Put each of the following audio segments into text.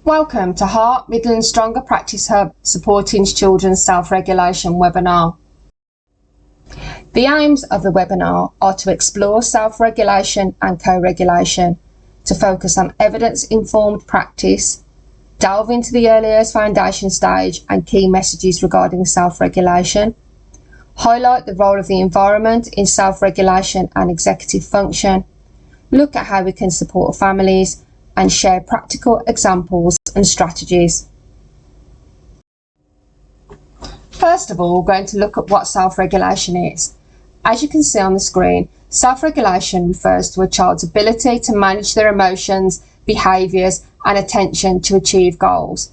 Welcome to Heart Midlands Stronger Practice Hub supporting children's self-regulation webinar. The aims of the webinar are to explore self-regulation and co-regulation, to focus on evidence-informed practice, delve into the early years foundation stage and key messages regarding self-regulation, highlight the role of the environment in self-regulation and executive function, look at how we can support families, and share practical examples and strategies. First of all, we're going to look at what self-regulation is. As you can see on the screen, self-regulation refers to a child's ability to manage their emotions, behaviours and attention to achieve goals.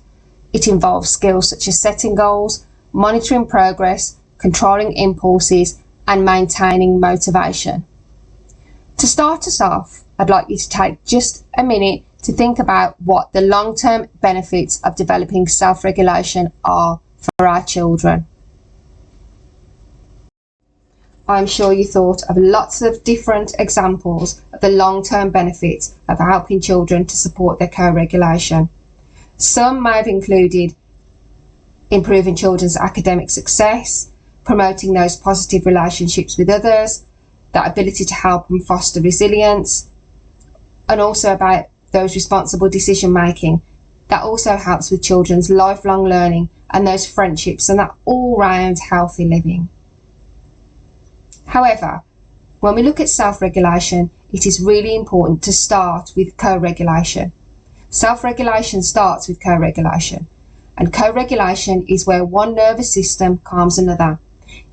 It involves skills such as setting goals, monitoring progress, controlling impulses and maintaining motivation. To start us off, I'd like you to take just a minute to think about what the long-term benefits of developing self-regulation are for our children. I'm sure you thought of lots of different examples of the long-term benefits of helping children to support their co-regulation. Some may have included improving children's academic success, promoting those positive relationships with others, that ability to help and foster resilience, and also about those responsible decision making. That also helps with children's lifelong learning and those friendships and that all-round healthy living. However, when we look at self-regulation, it is really important to start with co-regulation. Self-regulation starts with co-regulation, and co-regulation is where one nervous system calms another.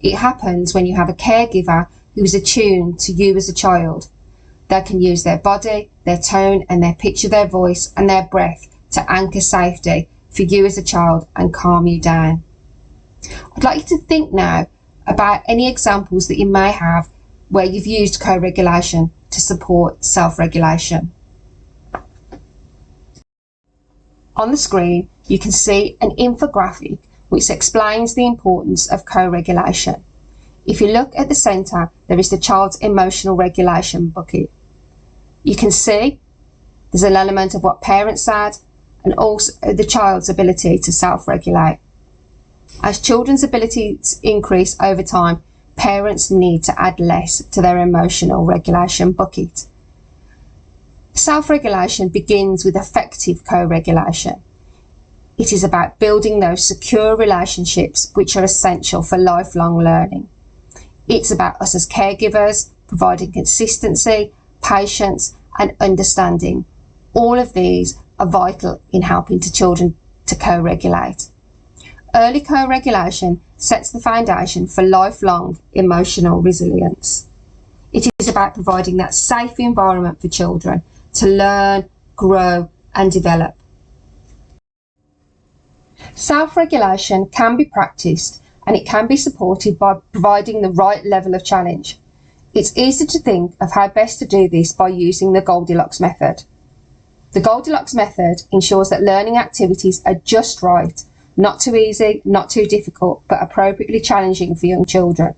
It happens when you have a caregiver who is attuned to you as a child. They can use their body, their tone and their pitch of their voice and their breath to anchor safety for you as a child and calm you down. I'd like you to think now about any examples that you may have where you've used co-regulation to support self-regulation. On the screen, you can see an infographic which explains the importance of co-regulation. If you look at the centre, there is the child's emotional regulation bucket. You can see there's an element of what parents said and also the child's ability to self-regulate. As children's abilities increase over time, parents need to add less to their emotional regulation bucket. Self-regulation begins with effective co-regulation. It is about building those secure relationships which are essential for lifelong learning. It's about us as caregivers providing consistency, patience and understanding. All of these are vital in helping children to co-regulate. Early co-regulation sets the foundation for lifelong emotional resilience. It is about providing that safe environment for children to learn, grow and develop. Self-regulation can be practiced and it can be supported by providing the right level of challenge. It's easy to think of how best to do this by using the Goldilocks method. The Goldilocks method ensures that learning activities are just right, not too easy, not too difficult, but appropriately challenging for young children.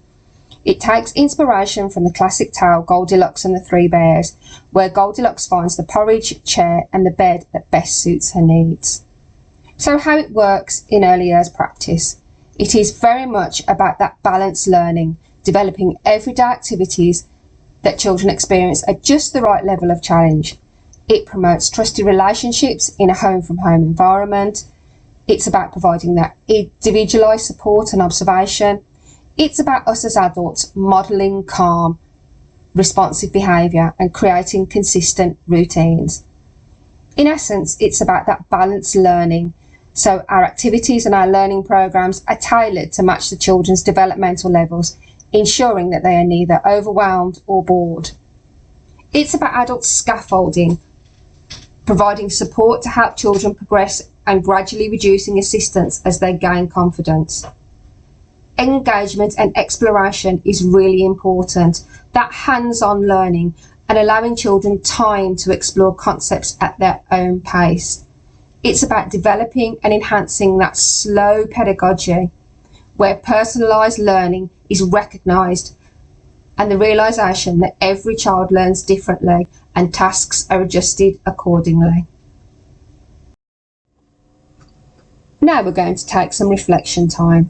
It takes inspiration from the classic tale Goldilocks and the Three Bears, where Goldilocks finds the porridge, chair and the bed that best suits her needs. So how it works in early years practice. It is very much about that balanced learning, developing everyday activities that children experience at just the right level of challenge. It promotes trusted relationships in a home-from-home environment. It's about providing that individualised support and observation. It's about us as adults modelling calm, responsive behaviour and creating consistent routines. In essence, it's about that balanced learning. So our activities and our learning programmes are tailored to match the children's developmental levels, ensuring that they are neither overwhelmed or bored. It's about adult scaffolding, providing support to help children progress and gradually reducing assistance as they gain confidence. Engagement and exploration is really important, that hands-on learning and allowing children time to explore concepts at their own pace. It's about developing and enhancing that slow pedagogy where personalised learning is recognised and the realisation that every child learns differently and tasks are adjusted accordingly. Now we're going to take some reflection time.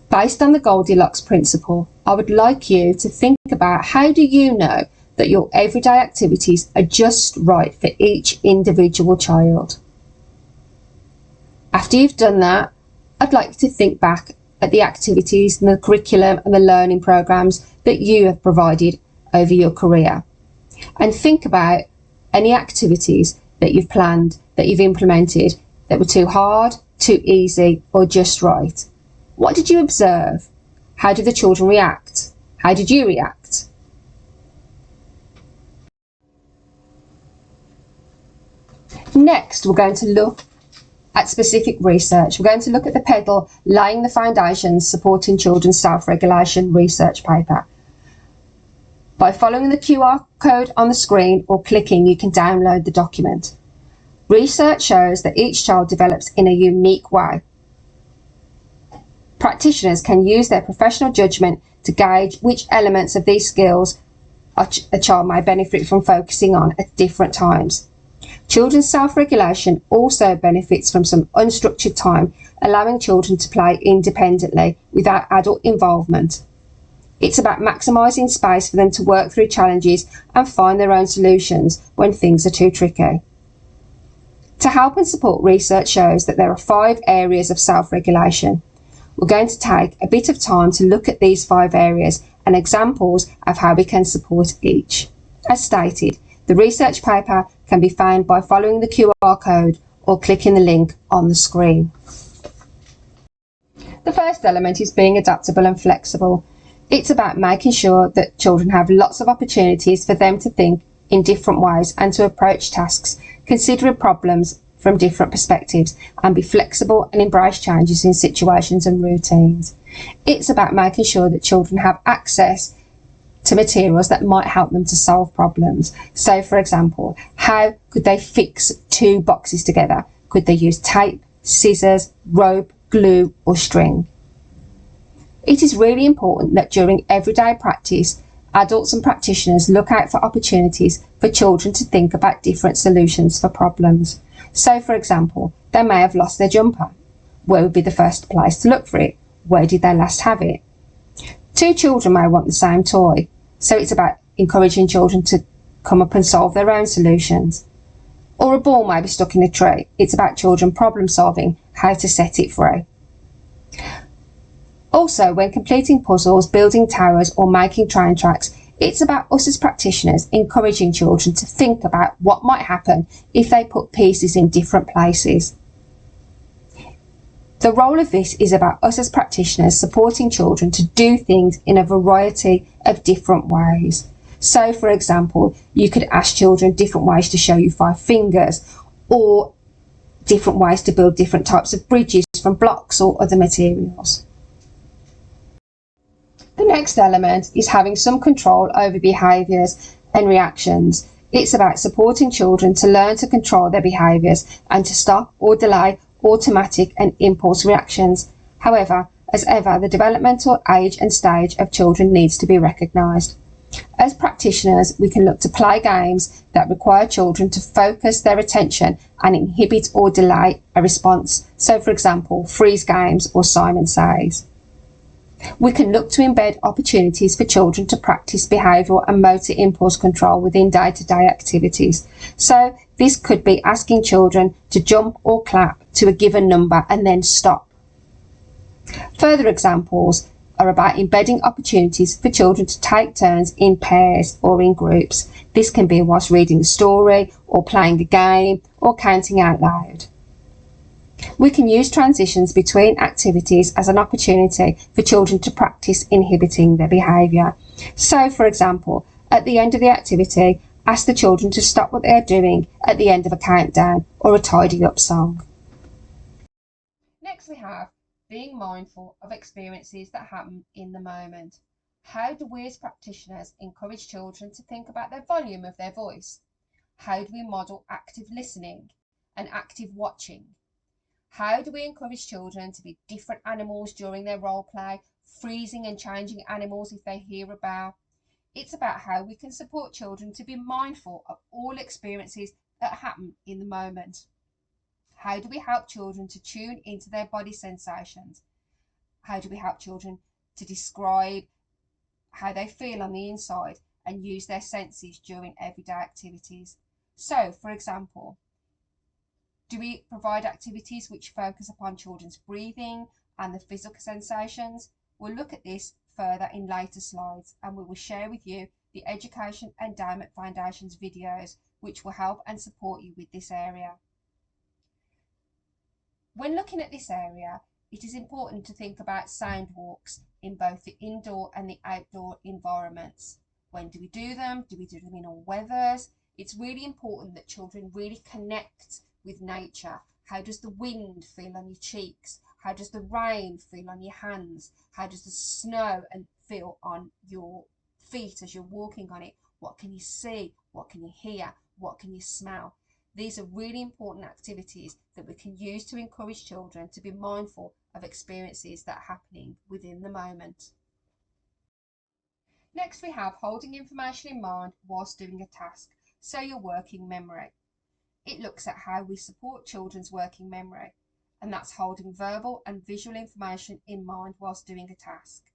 Based on the Goldilocks principle, I would like you to think about how do you know that your everyday activities are just right for each individual child. After you've done that, I'd like you to think back at the activities and the curriculum and the learning programs that you have provided over your career, and think about any activities that you've planned, that you've implemented, that were too hard, too easy, or just right. What did you observe? How did the children react? How did you react? Next, we're going to look at specific research. We're going to look at the PEDAL Laying the Foundations Supporting Children's Self-Regulation research paper. By following the QR code on the screen or clicking, you can download the document. Research shows that each child develops in a unique way. Practitioners can use their professional judgment to gauge which elements of these skills a child may benefit from focusing on at different times. Children's self-regulation also benefits from some unstructured time, allowing children to play independently without adult involvement. It's about maximising space for them to work through challenges and find their own solutions when things are too tricky. To help and support, research shows that there are 5 areas of self-regulation. We're going to take a bit of time to look at these 5 areas and examples of how we can support each. As stated, the research paper can be found by following the QR code or clicking the link on the screen. The first element is being adaptable and flexible. It's about making sure that children have lots of opportunities for them to think in different ways and to approach tasks, considering problems from different perspectives, and be flexible and embrace changes in situations and routines. It's about making sure that children have access to materials that might help them to solve problems. So, for example, how could they fix 2 boxes together? Could they use tape, scissors, rope, glue, or string? It is really important that during everyday practice, adults and practitioners look out for opportunities for children to think about different solutions for problems. So, for example, they may have lost their jumper. Where would be the first place to look for it? Where did they last have it? 2 children may want the same toy, so it's about encouraging children to come up and solve their own solutions. Or a ball may be stuck in a tree. It's about children problem solving how to set it free. Also, when completing puzzles, building towers, or making train tracks, it's about us as practitioners encouraging children to think about what might happen if they put pieces in different places. The role of this is about us as practitioners supporting children to do things in a variety of different ways. So, for example, you could ask children different ways to show you 5 fingers, or different ways to build different types of bridges from blocks or other materials. The next element is having some control over behaviours and reactions. It's about supporting children to learn to control their behaviours and to stop or delay automatic and impulse reactions. However, as ever, the developmental age and stage of children needs to be recognised. As practitioners, we can look to play games that require children to focus their attention and inhibit or delay a response. So, for example, freeze games or Simon Says. We can look to embed opportunities for children to practice behavioural and motor impulse control within day-to-day activities. So this could be asking children to jump or clap to a given number and then stop. Further examples are about embedding opportunities for children to take turns in pairs or in groups. This can be whilst reading a story or playing a game or counting out loud. We can use transitions between activities as an opportunity for children to practice inhibiting their behaviour. So, for example, at the end of the activity, ask the children to stop what they are doing at the end of a countdown or a tidy up song. Next we have being mindful of experiences that happen in the moment. How do we as practitioners encourage children to think about the volume of their voice? How do we model active listening and active watching? How do we encourage children to be different animals during their role play, freezing and changing animals if they hear a bow? It's about how we can support children to be mindful of all experiences that happen in the moment. How do we help children to tune into their body sensations? How do we help children to describe how they feel on the inside and use their senses during everyday activities? So, for example, do we provide activities which focus upon children's breathing and the physical sensations? We'll look at this further in later slides, and we will share with you the Education Endowment Foundation's videos which will help and support you with this area. When looking at this area, it is important to think about sound walks in both the indoor and the outdoor environments. When do we do them? Do we do them in all weathers? It's really important that children really connect with nature. How does the wind feel on your cheeks? How does the rain feel on your hands? How does the snow feel on your feet as you're walking on it? What can you see? What can you hear? What can you smell? These are really important activities that we can use to encourage children to be mindful of experiences that are happening within the moment. Next, we have holding information in mind whilst doing a task, so your working memory. It looks at how we support children's working memory, and that's holding verbal and visual information in mind whilst doing a task.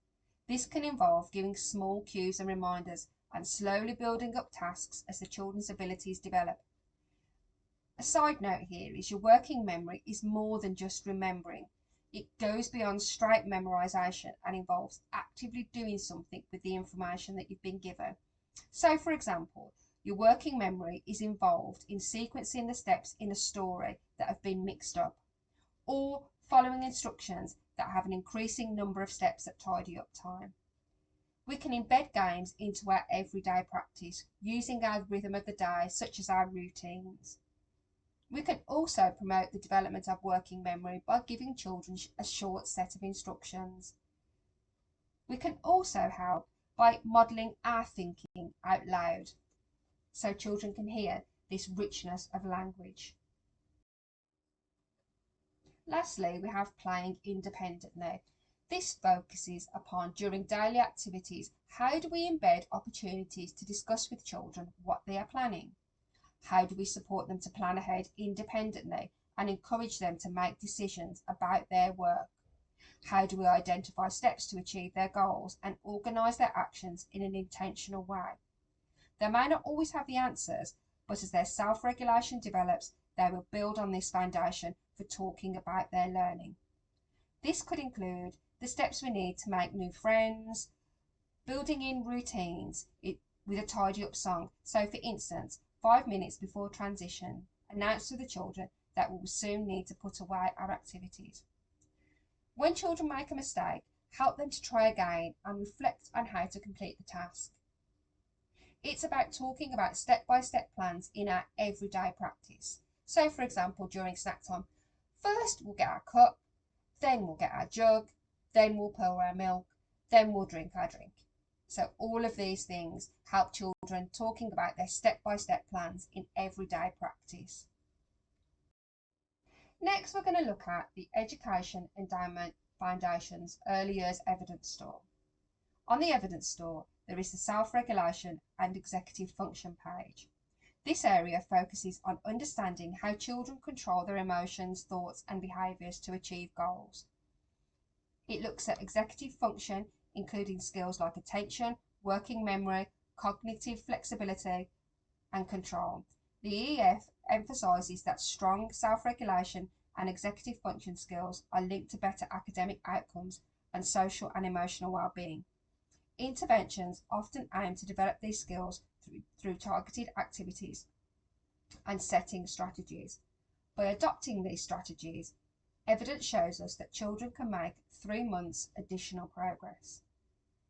This can involve giving small cues and reminders and slowly building up tasks as the children's abilities develop. A side note here is your working memory is more than just remembering. It goes beyond straight memorization and involves actively doing something with the information that you've been given. So, for example, your working memory is involved in sequencing the steps in a story that have been mixed up, or following instructions that have an increasing number of steps at tidy up time. We can embed games into our everyday practice using our rhythm of the day, such as our routines. We can also promote the development of working memory by giving children a short set of instructions. We can also help by modelling our thinking out loud, so children can hear this richness of language. Lastly, we have playing independently. This focuses upon, during daily activities, how do we embed opportunities to discuss with children what they are planning? How do we support them to plan ahead independently and encourage them to make decisions about their work? How do we identify steps to achieve their goals and organise their actions in an intentional way? They may not always have the answers, but as their self-regulation develops, they will build on this foundation for talking about their learning. This could include the steps we need to make new friends, building in routines with a tidy up song. So, for instance, 5 minutes before transition, announce to the children that we will soon need to put away our activities. When children make a mistake, help them to try again and reflect on how to complete the task. It's about talking about step-by-step plans in our everyday practice. So, for example, during snack time, first we'll get our cup, then we'll get our jug, then we'll pour our milk, then we'll drink our drink. So all of these things help children talking about their step-by-step plans in everyday practice. Next, we're going to look at the Education Endowment Foundation's Early Years Evidence Store. On the Evidence Store, there is the Self-Regulation and Executive Function page. This area focuses on understanding how children control their emotions, thoughts and behaviours to achieve goals. It looks at executive function, including skills like attention, working memory, cognitive flexibility and control. The EF emphasises that strong self-regulation and executive function skills are linked to better academic outcomes and social and emotional well-being. Interventions often aim to develop these skills through targeted activities and setting strategies. By adopting these strategies, evidence shows us that children can make 3 months additional progress.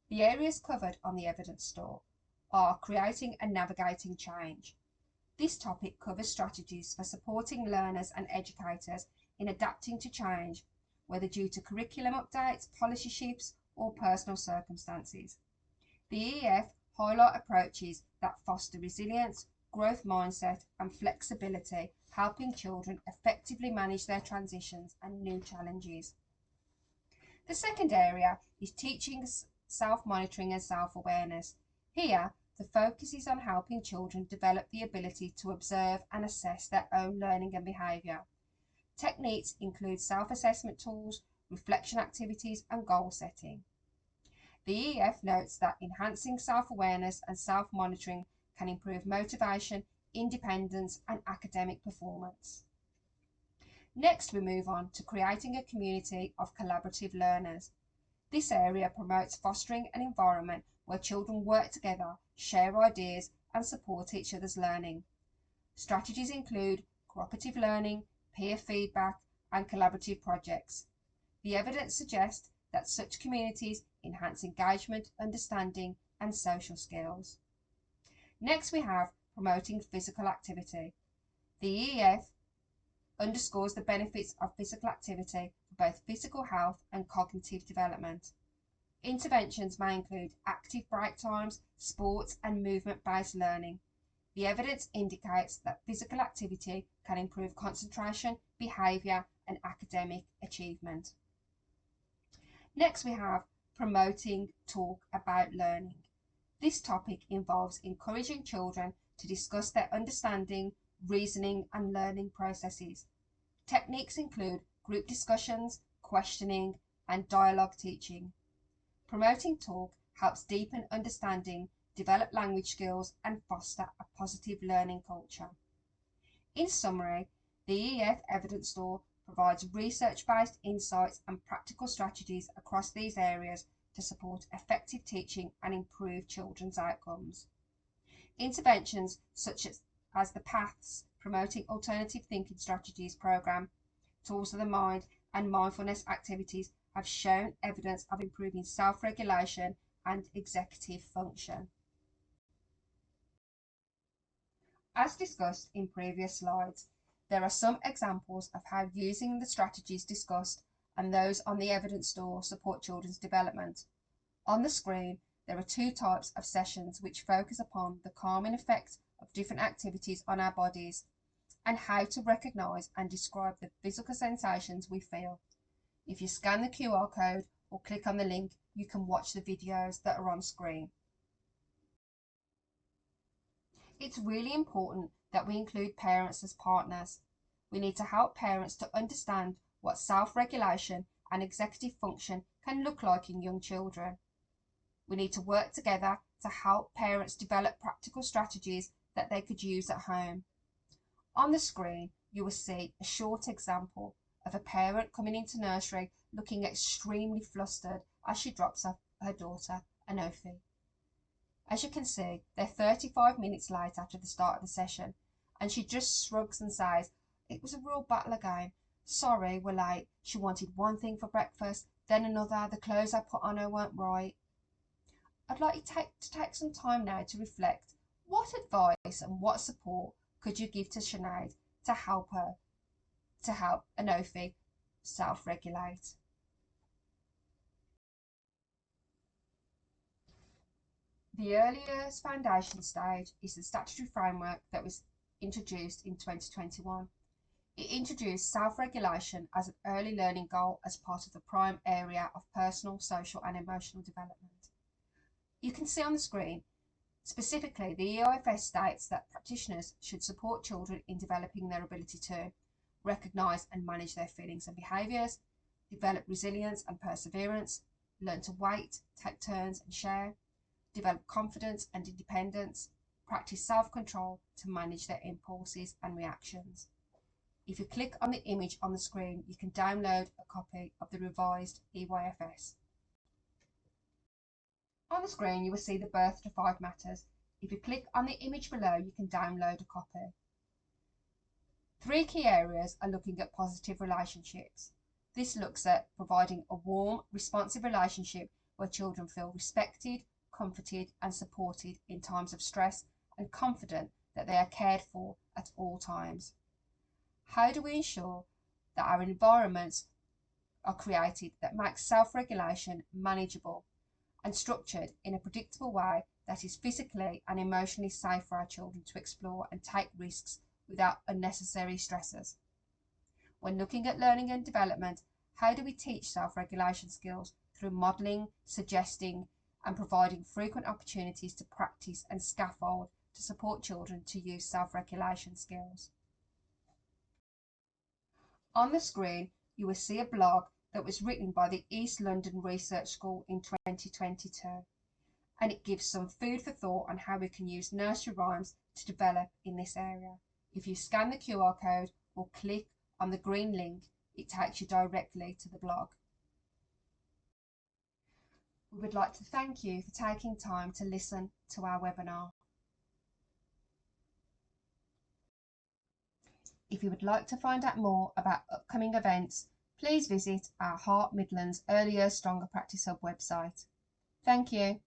The areas covered on the Evidence Store are creating and navigating change. This topic covers strategies for supporting learners and educators in adapting to change, whether due to curriculum updates, policy shifts, or personal circumstances. The EF highlight approaches that foster resilience, growth mindset, and flexibility, helping children effectively manage their transitions and new challenges. The second area is teaching self-monitoring and self-awareness. Here, the focus is on helping children develop the ability to observe and assess their own learning and behaviour. Techniques include self-assessment tools, reflection activities, and goal setting. The EF notes that enhancing self-awareness and self-monitoring can improve motivation, independence, and academic performance. Next, we move on to creating a community of collaborative learners. This area promotes fostering an environment where children work together, share ideas, and support each other's learning. Strategies include cooperative learning, peer feedback, and collaborative projects. The evidence suggests that such communities enhance engagement, understanding, and social skills. Next, we have promoting physical activity. The EF underscores the benefits of physical activity for both physical health and cognitive development. Interventions may include active break times, sports, and movement-based learning. The evidence indicates that physical activity can improve concentration, behaviour, and academic achievement. Next, we have promoting talk about learning. This topic involves encouraging children to discuss their understanding, reasoning, and learning processes. Techniques include group discussions, questioning, and dialogue teaching. Promoting talk helps deepen understanding, develop language skills, and foster a positive learning culture. In summary, the EF Evidence Store provides research-based insights and practical strategies across these areas to support effective teaching and improve children's outcomes. Interventions such as the PATHS Promoting Alternative Thinking Strategies program, Tools of the Mind, and mindfulness activities have shown evidence of improving self-regulation and executive function. As discussed in previous slides, there are some examples of how using the strategies discussed and those on the evidence store support children's development. On the screen, there are two types of sessions which focus upon the calming effect of different activities on our bodies and how to recognise and describe the physical sensations we feel. If you scan the QR code or click on the link, you can watch the videos that are on screen. It's really important that we include parents as partners. We need to help parents to understand what self-regulation and executive function can look like in young children. We need to work together to help parents develop practical strategies that they could use at home. On the screen, you will see a short example of a parent coming into nursery looking extremely flustered as she drops off her daughter, Anofi. As you can see, they're 35 minutes late after the start of the session, and she just shrugs and says, "It was a real battle again. Sorry, we're late. She wanted one thing for breakfast, then another. The clothes I put on her weren't right." I'd like you to take some time now to reflect. What advice and what support could you give to Sinead to help Anofi self-regulate? The early years foundation stage is the statutory framework that was introduced in 2021. It introduced self-regulation as an early learning goal as part of the prime area of personal, social and emotional development. You can see on the screen, specifically the EYFS states that practitioners should support children in developing their ability to recognise and manage their feelings and behaviours, develop resilience and perseverance, learn to wait, take turns and share, develop confidence and independence, practice self-control to manage their impulses and reactions. If you click on the image on the screen, you can download a copy of the revised EYFS. On the screen, you will see the Birth to 5 Matters. If you click on the image below, you can download a copy. 3 key areas are looking at positive relationships. This looks at providing a warm, responsive relationship where children feel respected, comforted and supported in times of stress and confident that they are cared for at all times. How do we ensure that our environments are created that make self-regulation manageable and structured in a predictable way that is physically and emotionally safe for our children to explore and take risks without unnecessary stresses? When looking at learning and development, how do we teach self-regulation skills? Through modelling, suggesting and providing frequent opportunities to practice and scaffold to support children to use self-regulation skills. On the screen, you will see a blog that was written by the East London Research School in 2022, and it gives some food for thought on how we can use nursery rhymes to develop in this area. If you scan the QR code or click on the green link, it takes you directly to the blog. We would like to thank you for taking time to listen to our webinar. If you would like to find out more about upcoming events, please visit our Heart Midlands Earlier Stronger Practice Hub website. Thank you.